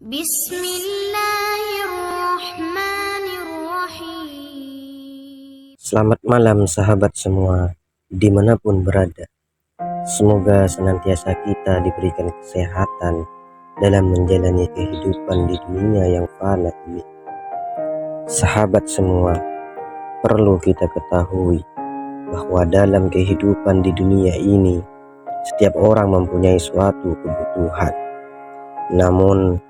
Bismillahirrahmanirrahim. Selamat malam sahabat semua, dimanapun berada. Semoga senantiasa kita diberikan kesehatan dalam menjalani kehidupan di dunia yang fana ini. Sahabat semua, perlu kita ketahui bahwa dalam kehidupan di dunia ini, setiap orang mempunyai suatu kebutuhan. Namun,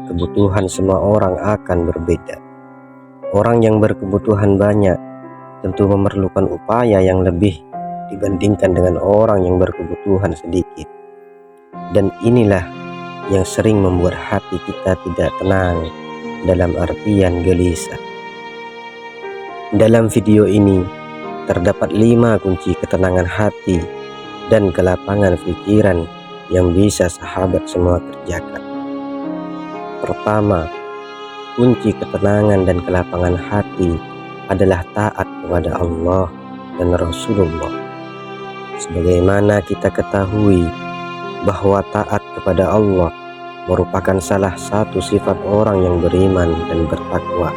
kebutuhan semua orang akan berbeda. Orang yang berkebutuhan banyak tentu memerlukan upaya yang lebih dibandingkan dengan orang yang berkebutuhan sedikit. Dan inilah yang sering membuat hati kita tidak tenang, dalam artian gelisah. Dalam video ini terdapat 5 kunci ketenangan hati dan kelapangan pikiran yang bisa sahabat semua kerjakan. Pertama, kunci ketenangan dan kelapangan hati adalah taat kepada Allah dan Rasulullah. Sebagaimana kita ketahui bahwa taat kepada Allah merupakan salah satu sifat orang yang beriman dan bertakwa.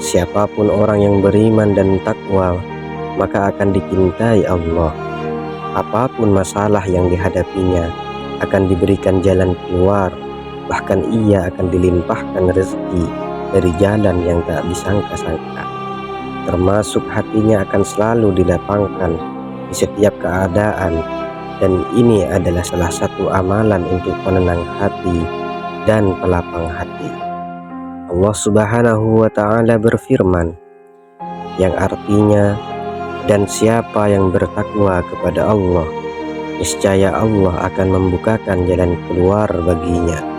Siapapun orang yang beriman dan takwa, maka akan dicintai Allah. Apapun masalah yang dihadapinya akan diberikan jalan keluar. Bahkan ia akan dilimpahkan rezeki dari jalan yang tak disangka-sangka. Termasuk hatinya akan selalu dilapangkan di setiap keadaan. Dan ini adalah salah satu amalan untuk penenang hati dan pelapang hati. Allah Subhanahu wa ta'ala berfirman, yang artinya, dan siapa yang bertakwa kepada Allah, niscaya Allah akan membukakan jalan keluar baginya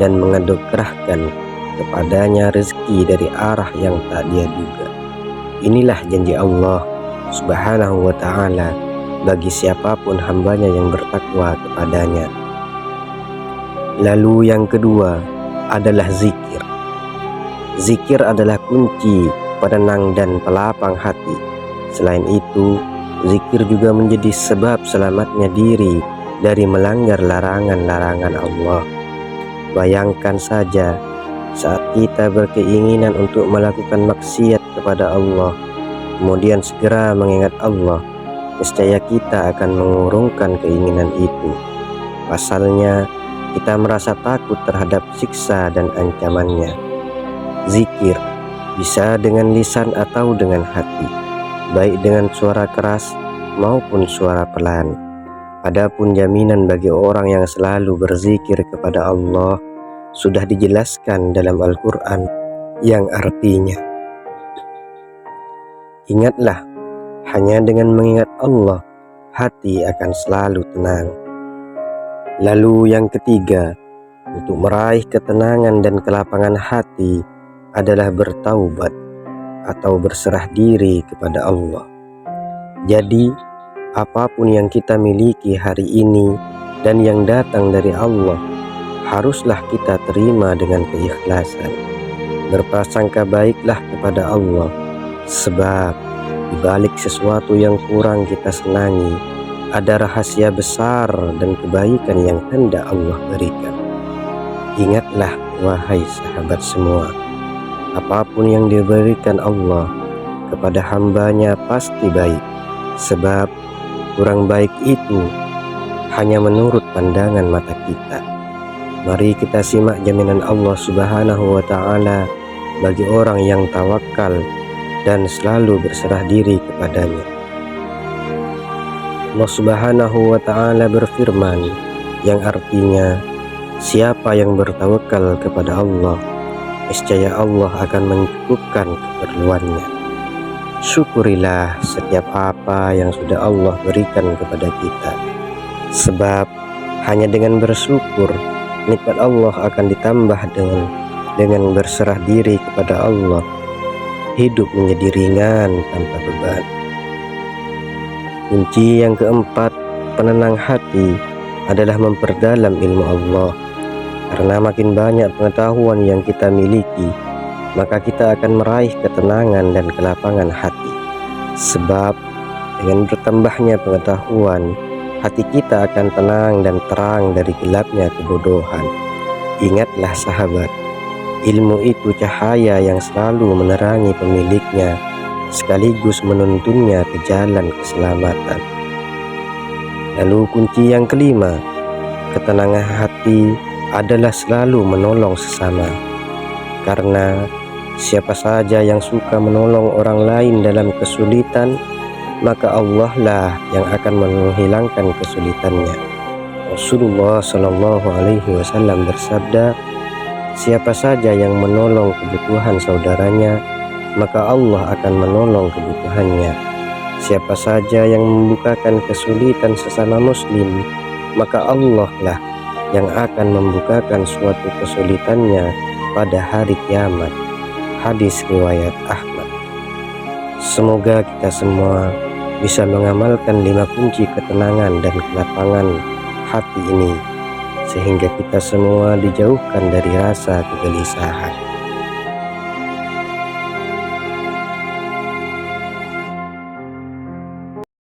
dan menganugerahkan kepadanya rezeki dari arah yang tak dia duga. Inilah janji Allah Subhanahu wa ta'ala bagi siapapun hambanya yang bertakwa kepadanya. Lalu yang kedua adalah zikir. Zikir adalah kunci penenang dan pelapang hati. Selain itu, zikir juga menjadi sebab selamatnya diri dari melanggar larangan-larangan Allah. Bayangkan saja saat kita berkeinginan untuk melakukan maksiat kepada Allah, kemudian segera mengingat Allah, niscaya kita akan mengurungkan keinginan itu. Pasalnya, kita merasa takut terhadap siksa dan ancamannya. Zikir bisa dengan lisan atau dengan hati, baik dengan suara keras maupun suara pelan. Adapun jaminan bagi orang yang selalu berzikir kepada Allah sudah dijelaskan dalam Al-Quran, yang artinya, ingatlah, hanya dengan mengingat Allah, hati akan selalu tenang. Lalu yang ketiga, untuk meraih ketenangan dan kelapangan hati adalah bertaubat atau berserah diri kepada Allah. Jadi, apapun yang kita miliki hari ini dan yang datang dari Allah, haruslah kita terima dengan keikhlasan. Berprasangka baiklah kepada Allah, sebab di balik sesuatu yang kurang kita senangi, ada rahasia besar dan kebaikan yang hendak Allah berikan. Ingatlah wahai sahabat semua, apapun yang diberikan Allah kepada hambanya pasti baik. Sebab kurang baik itu hanya menurut pandangan mata kita. Mari kita simak jaminan Allah Subhanahu wa ta'ala bagi orang yang tawakal dan selalu berserah diri kepadanya. Allah Subhanahu wa ta'ala berfirman, yang artinya, siapa yang bertawakal kepada Allah, niscaya Allah akan mencukupkan keperluannya. Syukurilah setiap apa yang sudah Allah berikan kepada kita. Sebab hanya dengan bersyukur, nikmat Allah akan ditambah dengan berserah diri kepada Allah. Hidup menjadi ringan tanpa beban. Kunci yang keempat, penenang hati, adalah memperdalam ilmu Allah. Karena makin banyak pengetahuan yang kita miliki, maka kita akan meraih ketenangan dan kelapangan hati. Sebab dengan bertambahnya pengetahuan, hati kita akan tenang dan terang dari gelapnya kebodohan. Ingatlah sahabat, ilmu itu cahaya yang selalu menerangi pemiliknya, sekaligus menuntunnya ke jalan keselamatan. Lalu kunci yang kelima, ketenangan hati adalah selalu menolong sesama. Karena siapa saja yang suka menolong orang lain dalam kesulitan, maka Allah lah yang akan menghilangkan kesulitannya. Rasulullah Shallallahu Alaihi Wasallam bersabda, siapa saja yang menolong kebutuhan saudaranya, maka Allah akan menolong kebutuhannya. Siapa saja yang membukakan kesulitan sesama muslim, maka Allah lah yang akan membukakan suatu kesulitannya pada hari kiamat. Hadis riwayat Ahmad. Semoga kita semua bisa mengamalkan 5 kunci ketenangan dan kelapangan hati ini, sehingga kita semua dijauhkan dari rasa kegelisahan.